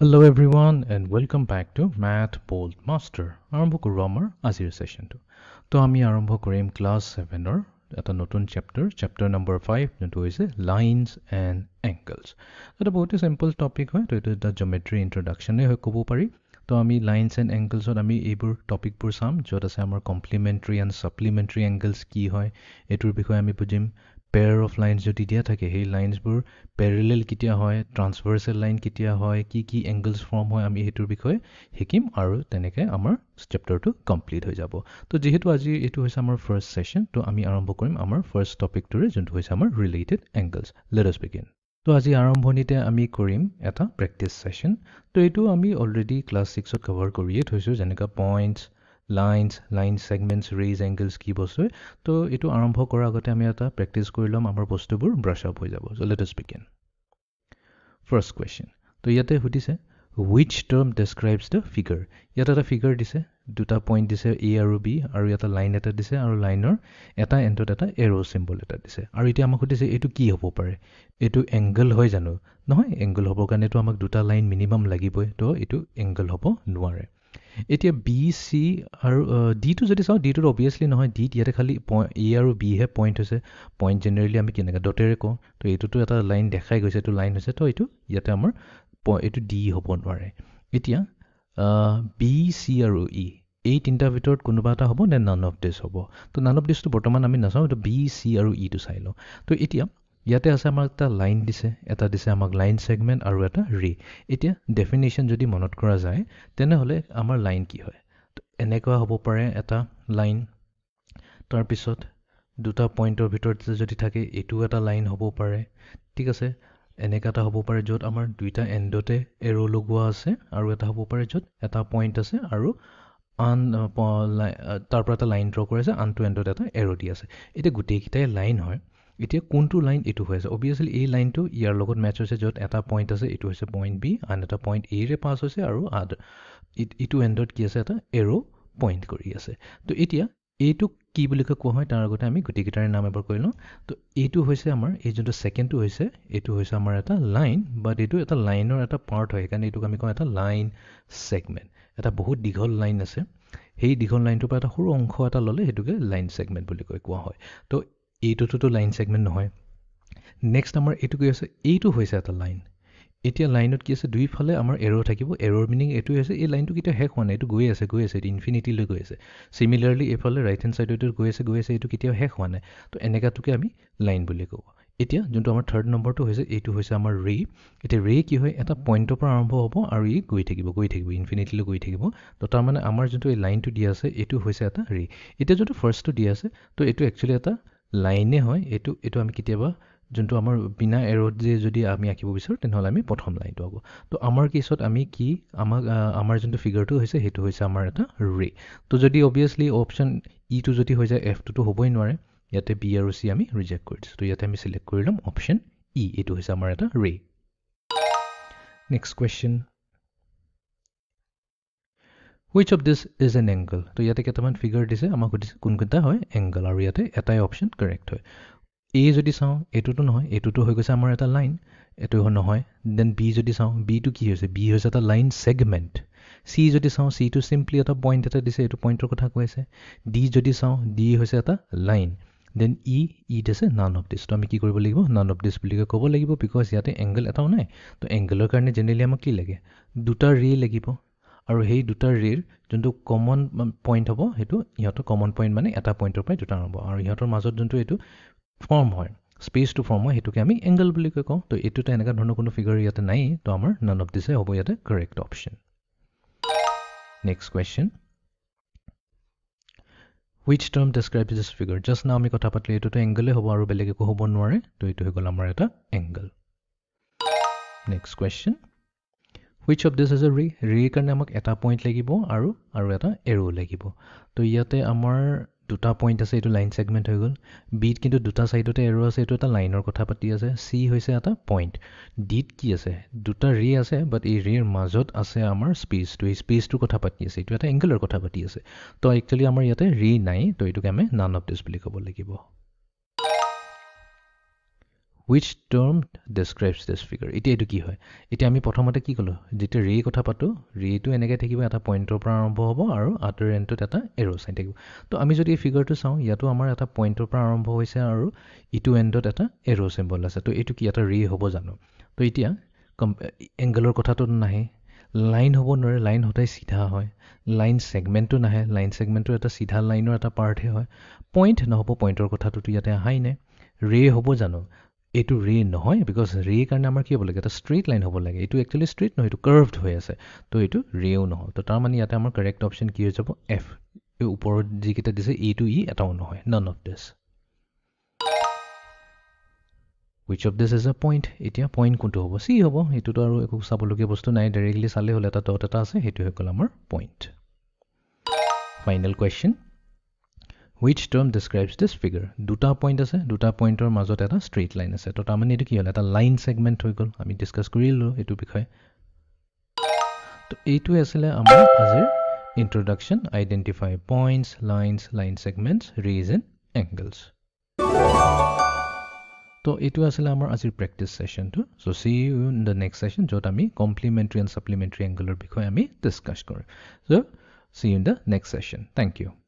Hello everyone and welcome back to Math Bold Master. আৰম্ভ কৰোঁ আমাৰ আজিৰ সেশনটো। তো আমি আৰম্ভ কৰিম ক্লাছ 7ৰ এটা নতুন চেপ্টাৰ নম্বৰ 5 যোনটো হৈছে লাইনছ এণ্ড এংগলছ। এটা বহুতে সিম্পল টপিক হয়, তো এইটো এটা জিঅ'মেট্ৰি ইন্ট্ৰডাকশ্যনে হয় ক'ব পাৰি। তো আমি লাইনছ এণ্ড এংগলছত আমি এইবোৰ টপিকবোৰ চাম য'ত আছে আমাৰ কমপ্লিমেণ্টাৰী এণ্ড ছাপ্লিমেণ্টাৰী এংগলছ কি হয় এইটোৰ বিষয়ে আমি বুজিম। পেয়াৰ অফ লাইনছ যদি দিয়া থাকে সেই লাইনছবোৰ পেৰেলেল কেতিয়া হয়, ট্ৰান্সভাৰ্চেল লাইন কেতিয়া হয়, কি এংগলছ ফৰ্ম হয়, আমি সেইটোৰ বিষয়ে শিকিম আৰু তেনেকৈ আমাৰ চেপ্টাৰটো কমপ্লিট হৈ যাব। তো যিহেতু আজি এইটো হৈছে আমাৰ ফাৰ্ষ্ট ছেশ্যন, তো আমি আৰম্ভ কৰিম আমাৰ ফাৰ্ষ্ট টপিকটোৰে যোনটো হৈছে আমাৰ related angles. Late us begin. তো আজি আৰম্ভণিতে আমি কৰিম এটা প্ৰেক্টিছ ছেশ্যন। তো এইটো আমি অলৰেডি ক্লাছ 6ত কভাৰ কৰিয়ে থৈছোঁ, যেনেকৈ পইণ্টছ, লাইন ছেগমেণ্টছ, ৰেজ এংগলছ কি বস্তু। তো এইটো আৰম্ভ কৰাৰ আগতে আমি এটা প্ৰেক্টিছ কৰি ল'ম, আমাৰ বস্তুবোৰ ব্ৰাছ আপ হৈ যাব। So' let us begin. First question. তো ইয়াতে সুধিছে which term describes the figure। ইয়াত এটা ফিগাৰ দিছে, দুটা পইণ্ট দিছে A আৰু B, আৰু ইয়াতে লাইন এটা দিছে আৰু লাইনৰ এটা এণ্ডত এটা এৰো চিম্বল এটা দিছে। আৰু এতিয়া আমাক সুধিছে এইটো কি হ'ব পাৰে, এইটো এংগল হয় জানো? নহয়, এংগল হ'বৰ কাৰণেতো আমাক দুটা লাইন মিনিমাম লাগিবই, তো এইটো এংগল হ'ব নোৱাৰে। এতিয়া বি চি আৰু ডিটো যদি চাওঁ, ডিটোত অভিয়াছলি নহয়, ডিত ইয়াতে খালি এ আৰু বিহে পইণ্ট হৈছে। পইণ্ট জেনেৰেলি আমি কেনেকৈ ডটেৰে কওঁ, তো এইটোতো এটা লাইন দেখাই গৈছে, এইটো লাইন হৈছে, তো এইটো ইয়াতে আমাৰ এইটো ডি হ'ব নোৱাৰে। এতিয়া বি চি আৰু ই এই তিনিটাৰ ভিতৰত কোনোবা এটা হ'ব নে নান অফ দিছ হ'ব? তো নান অফ দিছটো বৰ্তমান আমি নাচাওঁ, এইটো বি চি আৰু ইটো চাই লওঁ। তো এতিয়া ইয়াতে আছে আমাক এটা লাইন দিছে, এটা দিছে আমাক লাইন ছেগমেণ্ট আৰু এটা ৰে। এতিয়া ডেফিনেশ্যন যদি মনত কৰা যায় তেনেহ'লে আমাৰ লাইন কি হয়? তো এনেকুৱা হ'ব পাৰে এটা লাইন, তাৰপিছত দুটা পইণ্টৰ ভিতৰত যদি থাকে এইটো এটা লাইন হ'ব পাৰে, ঠিক আছে। এনেকুৱা এটা হ'ব পাৰে য'ত আমাৰ দুইটা এণ্ডতে এৰো লগোৱা আছে, আৰু এটা হ'ব পাৰে য'ত এটা পইণ্ট আছে আৰু আন তাৰ পৰা এটা লাইন ড্ৰ কৰিছে, আনটো এণ্ডত এটা এৰো দি আছে। এতিয়া গোটেইকেইটাই লাইন হয়। এতিয়া কোনটো লাইন এইটো হৈ আছে? অভিয়াছলি এই লাইনটো ইয়াৰ লগত মেটচ হৈছে, য'ত এটা পইণ্ট আছে, এইটো হৈছে পইণ্ট বি, আন এটা পইণ্ট এৰে পাছ হৈছে, আৰু ইটো এণ্ডত কি আছে, এটা এৰো পইণ্ট কৰি আছে। তো এতিয়া এইটোক কি বুলি কোৱা হয় তাৰ আগতে আমি গোটেইকেইটাৰে নাম এবাৰ কৰি লওঁ। তো এইটো হৈছে আমাৰ এই যোনটো ছেকেণ্ডটো হৈছে, এইটো হৈছে আমাৰ এটা লাইন, বাট এইটো এটা লাইনৰ এটা পাৰ্ট হয়, সেইকাৰণে এইটোক আমি কওঁ এটা লাইন ছেগমেণ্ট। এটা বহুত দীঘল লাইন আছে, সেই দীঘল লাইনটোৰ পৰা এটা সৰু অংশ এটা ল'লে সেইটোকে লাইন ছেগমেণ্ট বুলি কোৱা হয়। তো এইটোতো লাইন ছেগমেণ্ট নহয়। নেক্সট আমাৰ এইটো কি হৈছে, এইটো হৈছে এটা লাইন। এতিয়া লাইনত কি আছে, দুইফালে আমাৰ এৰো থাকিব। এৰোৰ মিনিং এইটোৱে হৈছে এই লাইনটো কেতিয়া শেষ হোৱা নাই, এইটো গৈ আছে এইটো ইনফিনিটিলৈ গৈ আছে। চিমিলাৰলি এইফালে ৰাইট হেণ্ড ছাইডতো গৈ আছে, এইটো কেতিয়াও শেষ হোৱা নাই। তো এনেকুৱাটোকে আমি লাইন বুলি কওঁ। এতিয়া যোনটো আমাৰ থাৰ্ড নম্বৰটো হৈছে, এইটো হৈছে আমাৰ ৰে। এতিয়া ৰে কি হয়, এটা পইণ্টৰ পৰা আৰম্ভ হ'ব আৰু ই গৈ থাকিব ইনফিনিটিলৈ গৈ থাকিব। তো তাৰমানে আমাৰ যোনটো এই লাইনটো দিয়া আছে এইটো হৈছে এটা ৰে। এতিয়া যোনটো ফাৰ্ষ্টটো দিয়া আছে, তো এইটো একচুৱেলি এটা লাইনে হয়। এইটো আমি কেতিয়াবা যোনটো আমাৰ বিনা এৰোত যদি আমি আঁকিব বিচাৰোঁ তেনেহ'লে আমি প্ৰথম লাইনটো আঁকো। তো আমাৰ কেছত আমি কি আমাৰ যোনটো ফিগাৰটো হৈছে সেইটো হৈছে আমাৰ এটা ৰে। তো যদি অভিয়াছলি অপশ্যন ইটো যদি হৈ যায়, এফটোতো হ'বই নোৱাৰে, ইয়াতে বি আৰু চি আমি ৰিজেক্ট কৰি দিছোঁ। তো ইয়াতে আমি চিলেক্ট কৰি ল'ম অপশ্যন ই, এইটো হৈছে আমাৰ এটা ৰে। Next question, which of this is an angle? তো ইয়াতে কেইটামান ফিগাৰ দিছে, আমাক সুধিছে কোনকেইটা হয় এংগল, আৰু ইয়াতে এটাই অপশ্যন কাৰেক্ট হয়। এ যদি চাওঁ, এইটোতো নহয়, এইটোতো হৈ গৈছে আমাৰ এটা লাইন, এইটো নহয়। দেন বি যদি চাওঁ, বিটো কি হৈছে, বি হৈছে এটা লাইন ছেগমেণ্ট। চি যদি চাওঁ, চিটো চিম্পলি এটা পইণ্ট এটা দিছে, এইটো পইণ্টৰ কথা কৈ আছে। ডি যদি চাওঁ, ডি হৈছে এটা লাইন। দেন ইট আছে নান অফ দিছ। তো আমি কি কৰিব লাগিব, নান অফ দিছ বুলি ক'ব লাগিব, বিকজ ইয়াতে এংগল এটাও নাই। তো এংগলৰ কাৰণে জেনেৰেলি আমাক কি লাগে, দুটা ৰে লাগিব, আৰু সেই দুটা ৰেৰ যোনটো কমন পইণ্ট হ'ব সেইটো ইহঁতৰ কমন পইণ্ট মানে এটা পইণ্টৰ পৰাই দুটা হ'ব, আৰু ইহঁতৰ মাজত যোনটো এইটো ফৰ্ম হয়, স্পেচটো ফৰ্ম হয়, সেইটোকে আমি এংগল বুলি কওঁ। তো এইটোতো এনেকুৱা ধৰণৰ কোনো ফিগাৰ ইয়াতে নাই, তো আমাৰ নান অফ দিছে হ'ব ইয়াতে correct option. Next question, which term describes this figure? Just নাও আমি কথা পাতিলে এইটোতো এংগলে হ'ব আৰু বেলেগ একো হ'ব নোৱাৰে, তো এইটো হৈ গ'ল আমাৰ এটা angle. Next question, which of this is a ray? ৰেৰ কাৰণে আমাক এটা পইণ্ট লাগিব আৰু এটা এৰো লাগিব। তো ইয়াতে আমাৰ দুটা পইণ্ট আছে, এইটো লাইন ছেগমেণ্ট হৈ গ'ল। বিত কিন্তু দুটা ছাইডতে এৰো আছে, এইটো এটা লাইনৰ কথা পাতি আছে। চি হৈছে এটা পইণ্ট। ডিত কি আছে, দুটা ৰে আছে, বাট এই ৰেৰ মাজত আছে আমাৰ স্পেচটো, এই স্পেচটোৰ কথা পাতি আছে, এইটো এটা এংগলৰ কথা পাতি আছে। তো একচুৱেলি আমাৰ ইয়াতে ৰে নাই, তো এইটোকে আমি নান অফ দিছ বুলি ক'ব লাগিব। which term describes this figure এতিয়া এটো কি হয় এতিয়া আমি প্ৰথমতে কি কলো যেতে ৰে কথা পাতো ৰেটো এনেকৈ থাকিব এটা পইণ্টৰ পৰা আৰম্ভ হ'ব আৰু আদাৰ এণ্ডত এটা এৰো সাইন থাকিব তো আমি যদি এই ফিগাৰটো চাওঁ ইয়াতো আমাৰ এটা পইণ্টৰ পৰা আৰম্ভ হৈছে আৰু ইটো এণ্ডত এটা এৰো সিম্বল আছে তো এটো কি এটা ৰে হ'ব জানো তো এতিয়া এংগলৰ কথাটো নাহে লাইন হ'ব নোৱাৰে লাইন হঠাই সিধা হয় লাইন সেগমেন্টটো নাহে লাইন সেগমেন্টটো এটা সিধা লাইনৰ এটা পাৰ্টহে হয় পইণ্ট নহব পইণ্টৰ কথাটো ইয়াতে আহাই নাই ৰে হ'ব জানো এটো ৰে নহয় বিকজ ৰে কাৰণে আমাৰ কি হ'ব লাগে এটা ষ্ট্ৰেইট লাইন হ'ব লাগে এটো একচুয়ালি ষ্ট্ৰেইট নহয় এটো কাৰ্ভড হৈ আছে তো এটো ৰেও নহয় তো তাৰ মানে ইয়াতে আমাৰ কাৰেক্ট অপচন কি হৈ যাব এফ এই ওপৰত যিকেইটা দিছে ই টু ই এটাও নহয় none of this which of this is a point এতিয়া পইণ্ট কোনটো হ'ব সি হ'ব এটোটো আৰু একো চাবলগীয়া বস্তু নাই ডাইৰেক্টলি চালে হ'ল এটা ডট এটা আছে হেতু হৈ গ'ল আমাৰ point final question which term describes this figure দুটা পইণ্ট আছে দুটা পইণ্টৰ মাজত এটা ষ্ট্ৰেইট লাইন আছে তো তাৰ মানে এটো কি হ'ল এটা লাইন সেগমেন্ট হৈ গ'ল আমি ডিসকাস কৰিলো এটো বিষয় তো এইটো আছিল আমাৰ আজিৰ introduction identify points lines line segments rays and angles তো এইটো আছিল আমাৰ আজিৰ প্ৰেক্টিস সেশনটো so see you in the next session যত আমি complementary and supplementary angle বিষয় আমি ডিসকাস কৰিম so see you in the next session thank you